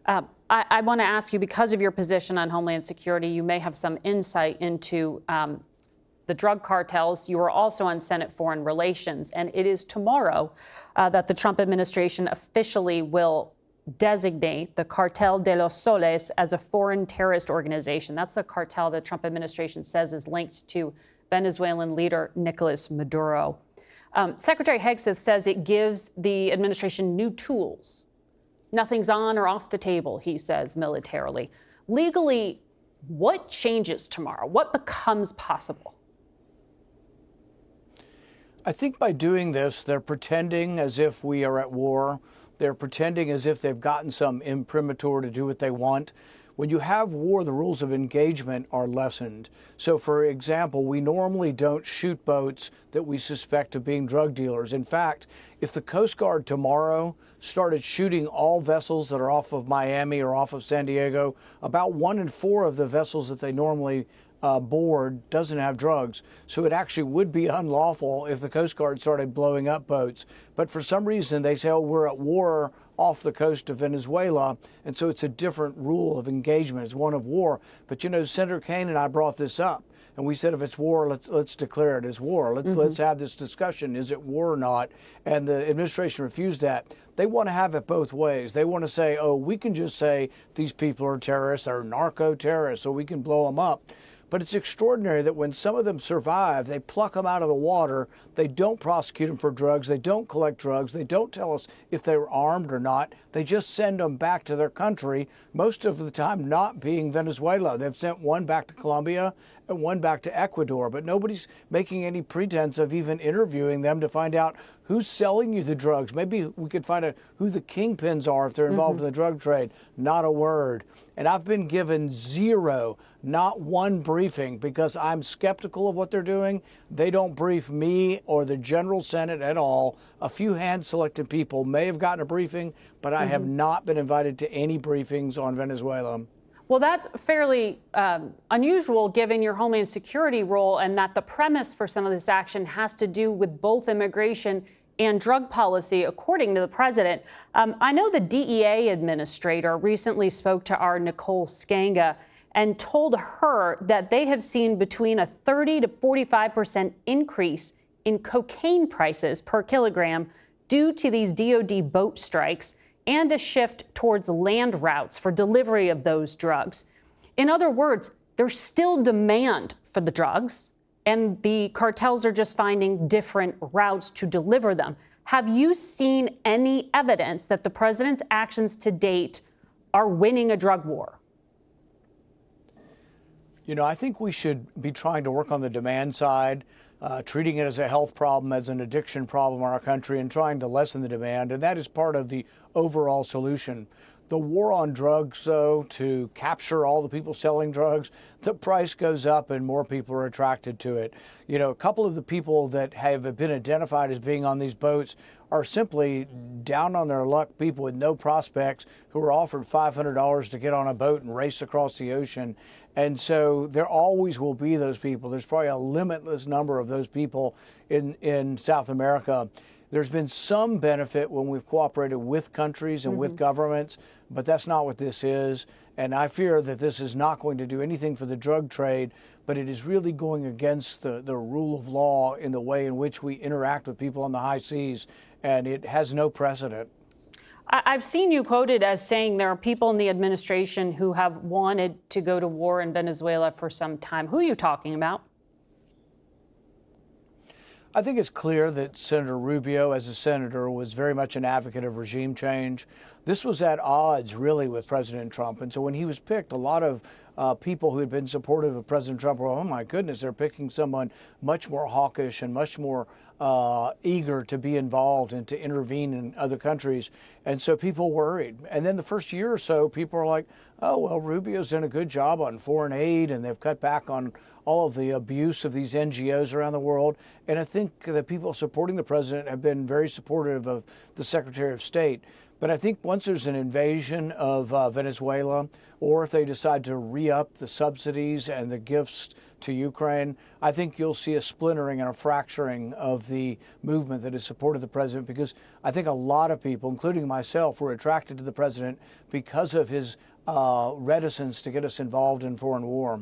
I want to ask you, because of your position on Homeland Security, you may have some insight into the drug cartels. You are also on Senate Foreign Relations, and it is tomorrow that the Trump administration officially will designate the Cartel de los Soles as a foreign terrorist organization. That's the cartel the Trump administration says is linked to Venezuelan leader Nicolas Maduro. Secretary Hegseth says it gives the administration new tools. Nothing's on or off the table, he says, militarily. Legally, what changes tomorrow? What becomes possible? I think by doing this, they're pretending as if we are at war. They're pretending as if they've gotten some imprimatur to do what they want. When you have war, the rules of engagement are lessened. So, for example, we normally don't shoot boats that we suspect of being drug dealers. In fact, if the Coast Guard tomorrow started shooting all vessels that are off of Miami or off of San Diego, about 1 in 4 of the vessels that they normally board doesn't have drugs. So it actually would be unlawful if the Coast Guard started blowing up boats. But for some reason, they say, oh, we're at war off the coast of Venezuela. And so it's a different rule of engagement. It's one of war. But, you know, Senator Kaine and I brought this up. And we said, if it's war, let's declare it as war. Let's have this discussion. Is it war or not? And the administration refused that. They want to have it both ways. They want to say, oh, we can just say these people are terrorists or narco-terrorists, so we can blow them up. But it's extraordinary that when some of them survive, they pluck them out of the water. They don't prosecute them for drugs. They don't collect drugs. They don't tell us if they were armed or not. They just send them back to their country, most of the time not being Venezuela. They've sent one back to Colombia and one back to Ecuador, but nobody's making any pretense of even interviewing them to find out who's selling you the drugs. Maybe we could find out who the kingpins are if they're involved in the drug trade. Not a word. And I've been given zero, not one briefing, because I'm skeptical of what they're doing. They don't brief me or the General Senate at all. A few hand-selected people may have gotten a briefing, but I have not been invited to any briefings on Venezuela. Well, that's fairly unusual given your Homeland Security role, and that the premise for some of this action has to do with both immigration and drug policy, according to the president. I know the DEA administrator recently spoke to our Nicole Skanga and told her that they have seen between a 30 to 45% increase in cocaine prices per kilogram due to these DOD boat strikes and a shift towards land routes for delivery of those drugs. In other words, there's still demand for the drugs, and the cartels are just finding different routes to deliver them. Have you seen any evidence that the president's actions to date are winning a drug war? You know, I think we should be trying to work on the demand side, treating it as a health problem, as an addiction problem in our country, and trying to lessen the demand. And that is part of the overall solution. The war on drugs, though, to capture all the people selling drugs, the price goes up and more people are attracted to it. You know, a couple of the people that have been identified as being on these boats are simply down on their luck people with no prospects who are offered $500 to get on a boat and race across the ocean. And so there always will be those people. There's probably a limitless number of those people in South America. There's been some benefit when we've cooperated with countries and with governments, but that's not what this is. And I fear that this is not going to do anything for the drug trade, but it is really going against the rule of law in the way in which we interact with people on the high seas, and it has no precedent. I've seen you quoted as saying there are people in the administration who have wanted to go to war in Venezuela for some time. Who are you talking about? I think it's clear that Senator Rubio, as a senator, was very much an advocate of regime change. This was at odds, really, with President Trump. And so when he was picked, a lot of people who had been supportive of President Trump were, oh, my goodness, they're picking someone much more hawkish and much more eager to be involved and to intervene in other countries. And so people worried. And then the first year or so, people are like, oh, well, Rubio's done a good job on foreign aid, and they've cut back on all of the abuse of these NGOs around the world. And I think the people supporting the president have been very supportive of the Secretary of State. But I think once there's an invasion of Venezuela, or if they decide to re-up the subsidies and the gifts to Ukraine, I think you'll see a splintering and a fracturing of the movement that has supported the president, because I think a lot of people, including myself, were attracted to the president because of his reticence to get us involved in foreign war.